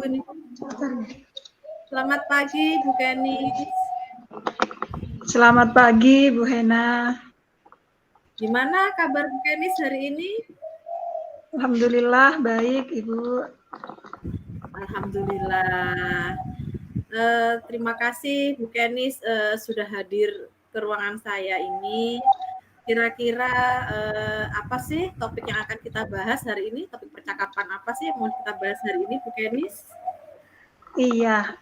ini. Selamat pagi, Bu Kenis. Selamat pagi, Bu Hena. Gimana kabar Bu Kenis hari ini? Alhamdulillah baik, Ibu. Alhamdulillah. Terima kasih Bu Kenis sudah hadir ke ruangan saya ini. Kira-kira apa sih topik yang akan kita bahas hari ini? Topik percakapan apa sih yang mau kita bahas hari ini, Bu Kenis? Iya,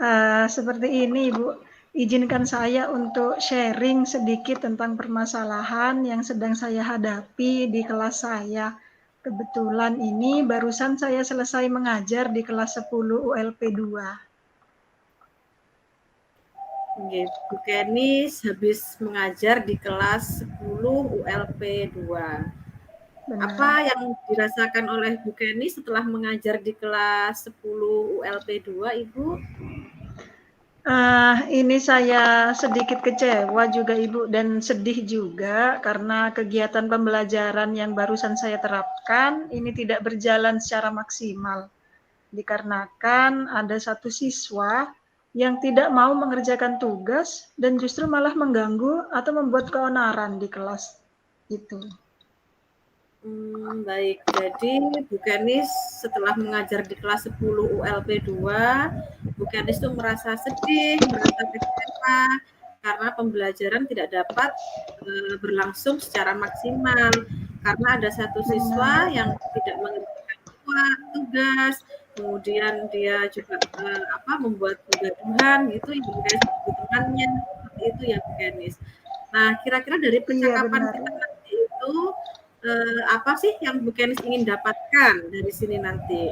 seperti ini, Ibu. Izinkan saya untuk sharing sedikit tentang permasalahan yang sedang saya hadapi di kelas saya. Kebetulan ini barusan saya selesai mengajar di kelas 10 ULP 2. Oke, Bu Kenis habis mengajar di kelas 10 ULP 2. Benar. Apa yang dirasakan oleh Bu Kenis setelah mengajar di kelas 10 ULP 2, Ibu? Ini saya sedikit kecewa juga Ibu dan sedih juga karena kegiatan pembelajaran yang barusan saya terapkan ini tidak berjalan secara maksimal. Dikarenakan ada satu siswa yang tidak mau mengerjakan tugas dan justru malah mengganggu atau membuat keonaran di kelas itu. Baik, jadi Bu Kenis setelah mengajar di kelas 10 ULP 2, Bu Kenis itu merasa sedih, merasa kecewa karena pembelajaran tidak dapat berlangsung secara maksimal karena ada satu siswa yang tidak mengerjakan tugas, kemudian dia juga membuat kegaduhan gitu ya Bu Kenis di temannya, seperti itu ya Bu Kenis. Nah, kira-kira dari percakapan kita nanti itu apa sih yang Bu Kenis ingin dapatkan dari sini nanti?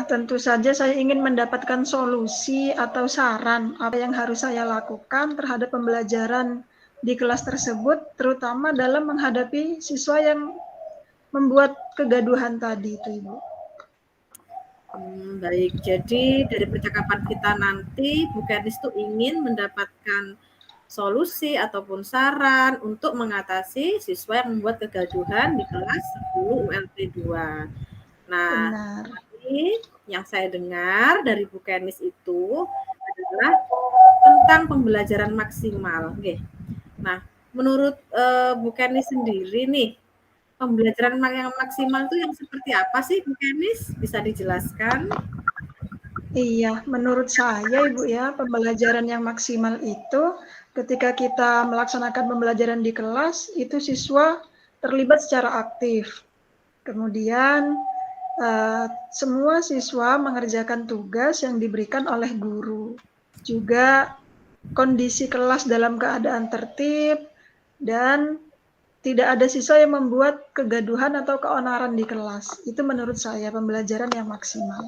Tentu saja saya ingin mendapatkan solusi atau saran apa yang harus saya lakukan terhadap pembelajaran di kelas tersebut, terutama dalam menghadapi siswa yang membuat kegaduhan tadi itu, Ibu. Baik, jadi dari percakapan kita nanti Bu Kenis tuh ingin mendapatkan solusi ataupun saran untuk mengatasi siswa yang membuat kegaduhan di kelas 10 ULP 2. Nah, tadi yang saya dengar dari Bu Kenis itu adalah tentang pembelajaran maksimal. Oke. Nah, menurut Bu Kenis sendiri nih, pembelajaran yang maksimal itu yang seperti apa sih Bu Kenis? Bisa dijelaskan? Iya, menurut saya Ibu ya, pembelajaran yang maksimal itu ketika kita melaksanakan pembelajaran di kelas, itu siswa terlibat secara aktif. Kemudian semua siswa mengerjakan tugas yang diberikan oleh guru. Juga kondisi kelas dalam keadaan tertib dan tidak ada siswa yang membuat kegaduhan atau keonaran di kelas. Itu menurut saya pembelajaran yang maksimal.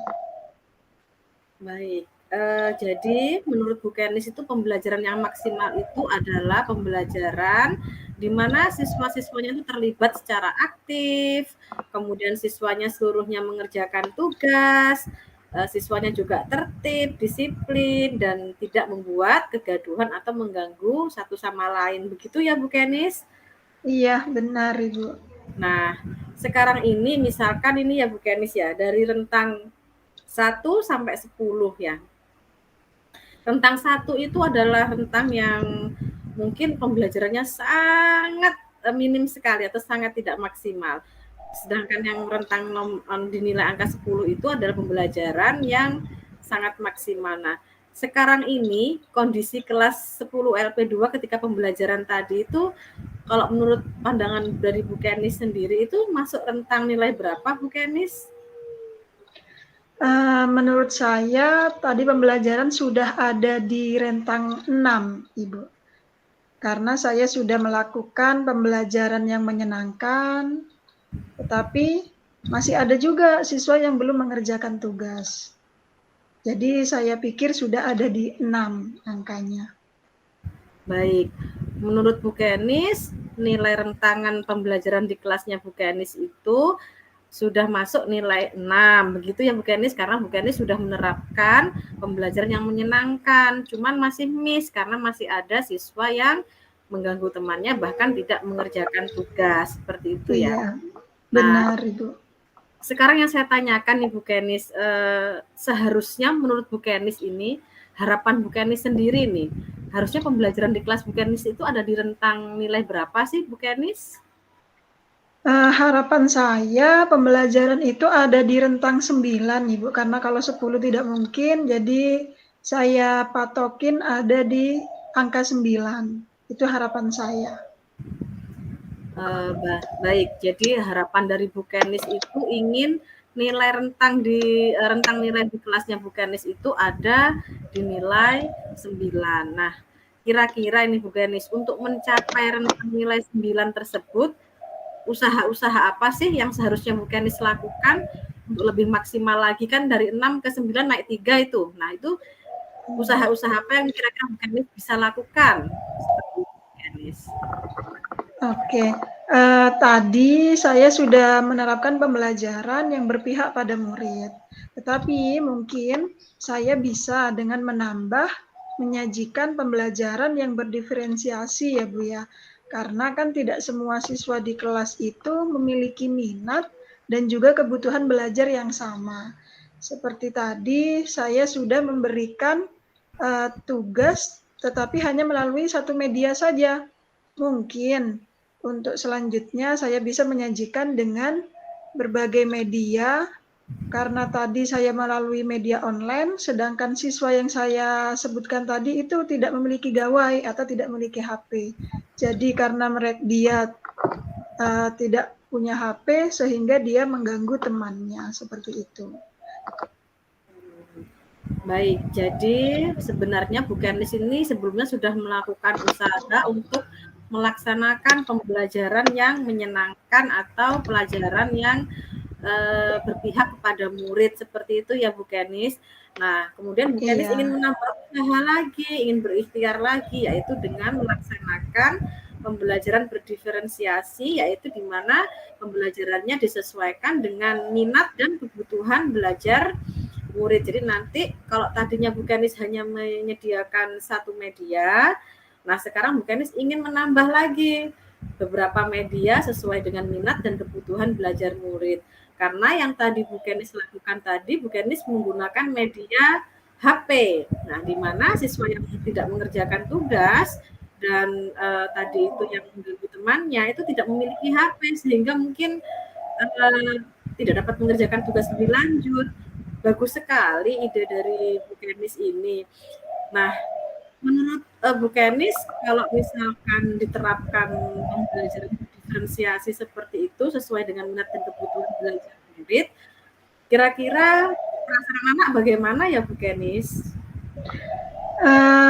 Baik, jadi menurut Bu Kenis itu pembelajaran yang maksimal itu adalah pembelajaran di mana siswa-siswanya itu terlibat secara aktif, kemudian siswanya seluruhnya mengerjakan tugas, siswanya juga tertib, disiplin, dan tidak membuat kegaduhan atau mengganggu satu sama lain. Begitu ya Bu Kenis? Iya, benar Ibu. Nah, sekarang ini misalkan ini ya Bu Kenis ya, dari rentang 1 sampai 10 ya. Rentang 1 itu adalah rentang yang mungkin pembelajarannya sangat minim sekali atau sangat tidak maksimal. Sedangkan yang rentang dinilai angka 10 itu adalah pembelajaran yang sangat maksimal. Nah, sekarang ini kondisi kelas 10 LP2 ketika pembelajaran tadi itu kalau menurut pandangan dari Bu Kenis sendiri itu masuk rentang nilai berapa Bu Kenis? Menurut saya tadi pembelajaran sudah ada di rentang 6, Ibu. Karena saya sudah melakukan pembelajaran yang menyenangkan, tetapi masih ada juga siswa yang belum mengerjakan tugas. Jadi saya pikir sudah ada di 6 angkanya. Baik, menurut Bu Kenis, nilai rentangan pembelajaran di kelasnya Bu Kenis itu sudah masuk nilai 6, begitu ya Bu Kenis, karena Bu Kenis sudah menerapkan pembelajaran yang menyenangkan, cuman masih miss karena masih ada siswa yang mengganggu temannya bahkan tidak mengerjakan tugas, seperti itu ya. Iya, benar Ibu. sekarang yang saya tanyakan nih Bu Kenis, seharusnya menurut Bu Kenis ini, harapan Bu Kenis sendiri nih, harusnya pembelajaran di kelas Bu Kenis itu ada di rentang nilai berapa sih Bu Kenis? Harapan saya pembelajaran itu ada di rentang 9 Ibu, karena kalau 10 tidak mungkin, jadi saya patokin ada di angka 9. Itu harapan saya. Baik, jadi harapan dari Bu Kenis itu ingin nilai rentang nilai di kelasnya Bu Kenis itu ada di nilai 9. Nah, kira-kira ini Bu Kenis untuk mencapai rentang nilai 9 tersebut, usaha-usaha apa sih yang seharusnya Bu Kenis lakukan untuk lebih maksimal lagi, kan dari 6 ke 9 naik 3 itu. Nah, itu usaha-usaha apa yang kira-kira Bu Kenis bisa lakukan? Seperti Bu Kenis. Oke, tadi saya sudah menerapkan pembelajaran yang berpihak pada murid. Tetapi mungkin saya bisa dengan menyajikan pembelajaran yang berdiferensiasi ya Bu ya. Karena kan tidak semua siswa di kelas itu memiliki minat dan juga kebutuhan belajar yang sama. Seperti tadi saya sudah memberikan tugas tetapi hanya melalui satu media saja. Mungkin untuk selanjutnya saya bisa menyajikan dengan berbagai media, karena tadi saya melalui media online, sedangkan siswa yang saya sebutkan tadi itu tidak memiliki gawai atau tidak memiliki HP. Jadi karena dia tidak punya HP, sehingga dia mengganggu temannya, seperti itu. Baik, jadi sebenarnya Bu Kenis ini sebelumnya sudah melakukan usaha untuk melaksanakan pembelajaran yang menyenangkan atau pelajaran yang berpihak kepada murid, seperti itu ya Bu Kenis. Nah, kemudian Bu Kenis ingin menambah usaha lagi, ingin berikhtiar lagi, yaitu dengan melaksanakan pembelajaran berdiferensiasi, yaitu di mana pembelajarannya disesuaikan dengan minat dan kebutuhan belajar murid. Jadi nanti kalau tadinya Bu Kenis hanya menyediakan satu media, nah sekarang Bu Kenis ingin menambah lagi beberapa media sesuai dengan minat dan kebutuhan belajar murid. Karena yang tadi Bu Kenis lakukan tadi, Bu Kenis menggunakan media HP. Nah, di mana siswa yang tidak mengerjakan tugas dan tadi itu yang mengganggu temannya itu tidak memiliki HP, sehingga mungkin tidak dapat mengerjakan tugas lebih lanjut. Bagus sekali ide dari Bu Kenis ini. Nah, menurut Bu Kenis, kalau misalkan diterapkan pembelajaran diferensiasi seperti itu sesuai dengan minat dan kebutuhan belajar murid, kira-kira perasaan anak bagaimana ya Bu Kenis?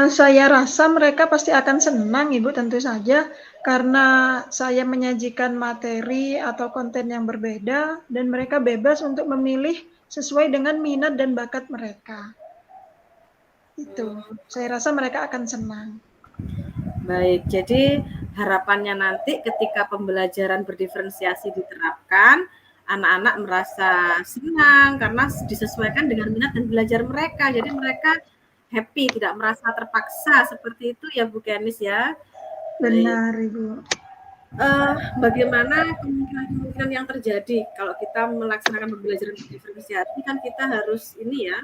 Saya rasa mereka pasti akan senang Ibu, tentu saja, karena saya menyajikan materi atau konten yang berbeda dan mereka bebas untuk memilih sesuai dengan minat dan bakat mereka. Itu, saya rasa mereka akan senang. Baik, jadi harapannya nanti ketika pembelajaran berdiferensiasi diterapkan, anak-anak merasa senang karena disesuaikan dengan minat dan belajar mereka. Jadi mereka happy, tidak merasa terpaksa, seperti itu ya Bu Kenis ya. Benar Ibu. Bagaimana kemungkinan yang terjadi kalau kita melaksanakan pembelajaran diferensiasi, kan kita harus ini ya,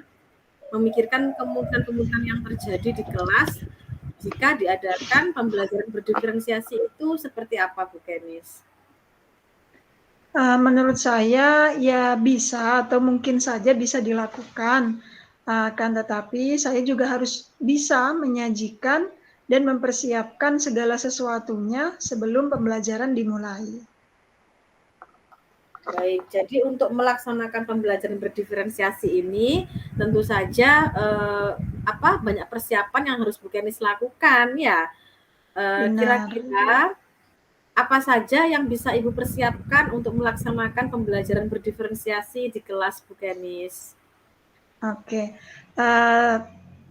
memikirkan kemungkinan yang terjadi di kelas jika diadakan pembelajaran berdiferensiasi itu seperti apa Bu Kenis? Menurut saya ya bisa atau mungkin saja bisa dilakukan, kan tetapi saya juga harus bisa menyajikan dan mempersiapkan segala sesuatunya sebelum pembelajaran dimulai. Baik, jadi untuk melaksanakan pembelajaran berdiferensiasi ini tentu saja banyak persiapan yang harus Bu Kenis lakukan ya. Kira-kira apa saja yang bisa Ibu persiapkan untuk melaksanakan pembelajaran berdiferensiasi di kelas Bu Kenis? Oke,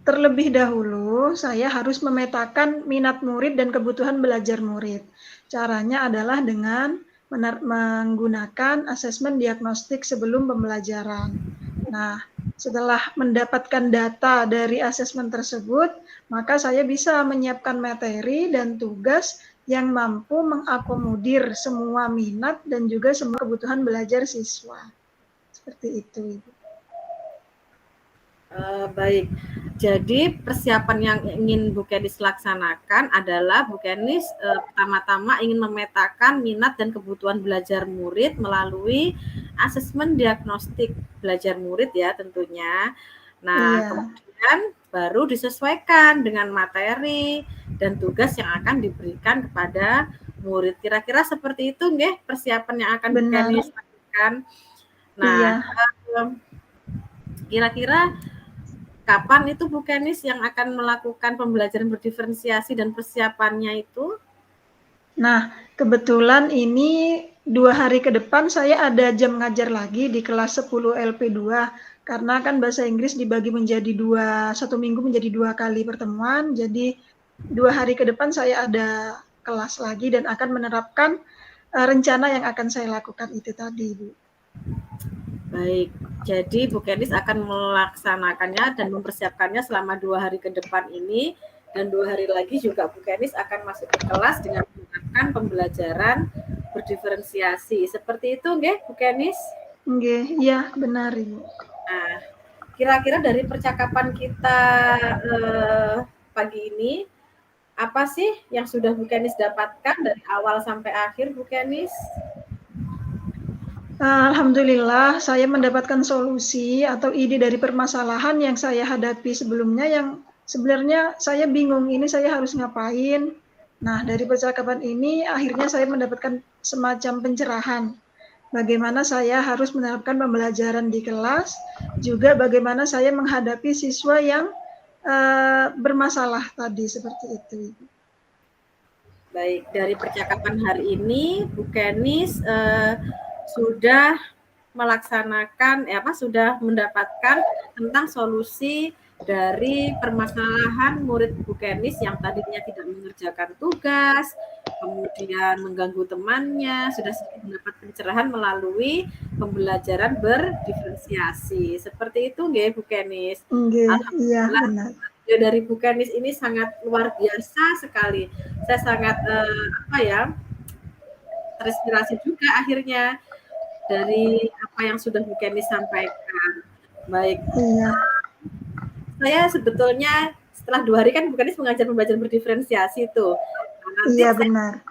terlebih dahulu saya harus memetakan minat murid dan kebutuhan belajar murid. Caranya adalah dengan menggunakan asesmen diagnostik sebelum pembelajaran. Nah, setelah mendapatkan data dari asesmen tersebut, maka saya bisa menyiapkan materi dan tugas yang mampu mengakomodir semua minat dan juga semua kebutuhan belajar siswa. Seperti itu, Ibu. Baik, jadi persiapan yang ingin Bu Kenis laksanakan adalah Bu Kenis pertama-tama ingin memetakan minat dan kebutuhan belajar murid melalui asesmen diagnostik belajar murid ya tentunya. Nah, kemudian baru disesuaikan dengan materi dan tugas yang akan diberikan kepada murid. Kira-kira seperti itu nggih persiapan yang akan Bu Kenis lakukan. Nah, kira-kira kapan itu Bu Kenis yang akan melakukan pembelajaran berdiferensiasi dan persiapannya itu? Nah, kebetulan ini 2 hari ke depan saya ada jam ngajar lagi di kelas 10 LP2, karena kan bahasa Inggris dibagi menjadi 1 minggu menjadi 2 kali pertemuan, jadi 2 hari ke depan saya ada kelas lagi dan akan menerapkan rencana yang akan saya lakukan itu tadi, Bu. Baik, jadi Bu Kenis akan melaksanakannya dan mempersiapkannya selama 2 hari ke depan ini, dan 2 hari lagi juga Bu Kenis akan masuk ke kelas dengan menggunakan pembelajaran berdiferensiasi. Seperti itu nggih Bu Kenis? Nggih, iya benar Ibu. Nah, kira-kira dari percakapan kita pagi ini, apa sih yang sudah Bu Kenis dapatkan dari awal sampai akhir Bu Kenis? Alhamdulillah saya mendapatkan solusi atau ide dari permasalahan yang saya hadapi sebelumnya yang sebenarnya saya bingung ini saya harus ngapain. Nah, dari percakapan ini akhirnya saya mendapatkan semacam pencerahan. Bagaimana saya harus menerapkan pembelajaran di kelas, juga bagaimana saya menghadapi siswa yang bermasalah tadi seperti itu. Baik, dari percakapan hari ini Bu Kenis sudah melaksanakan sudah mendapatkan tentang solusi dari permasalahan murid Bu Kenis yang tadinya tidak mengerjakan tugas, kemudian mengganggu temannya, sudah mendapat pencerahan melalui pembelajaran berdiferensiasi. Seperti itu nggih Bu Kenis. Iya benar. Dari Bu Kenis ini sangat luar biasa sekali. Saya sangat terinspirasi juga akhirnya dari apa yang sudah Bu Kenis sampaikan. Baik. Iya. Saya sebetulnya setelah 2 hari kan Bu Kenis mengajar pembelajaran berdiferensiasi tuh. Nah, nanti iya benar.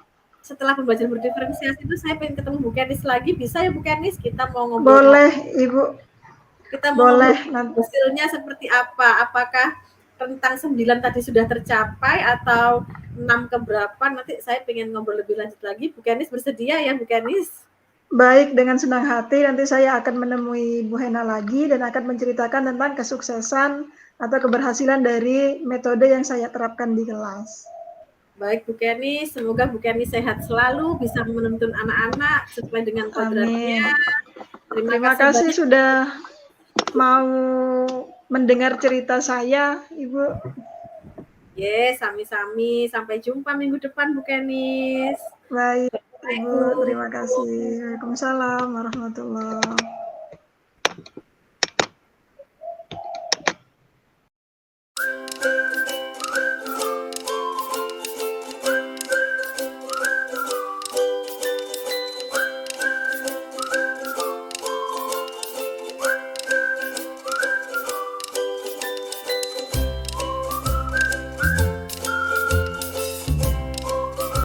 Setelah pembelajaran berdiferensiasi itu saya pengen ketemu Bu Kenis lagi. Bisa ya Bu Kenis? Kita mau ngobrol. Boleh Ibu. Kita mau ngobrol hasilnya seperti apa? Apakah rentang 9 tadi sudah tercapai atau 6 ke berapa? Nanti saya pengen ngobrol lebih lanjut lagi. Bu Kenis bersedia ya Bu Kenis? Baik, dengan senang hati nanti saya akan menemui Bu Hena lagi dan akan menceritakan tentang kesuksesan atau keberhasilan dari metode yang saya terapkan di kelas. Baik Bu Kenis, semoga Bu Kenis sehat selalu, bisa menuntun anak-anak sesuai dengan kodratnya. Terima kasih sudah mau mendengar cerita saya, Ibu. Sami-sami. Sampai jumpa minggu depan Bu Kenis. Baik, Ibu. Terima kasih. Waalaikumsalam warahmatullahi wabarakatuh.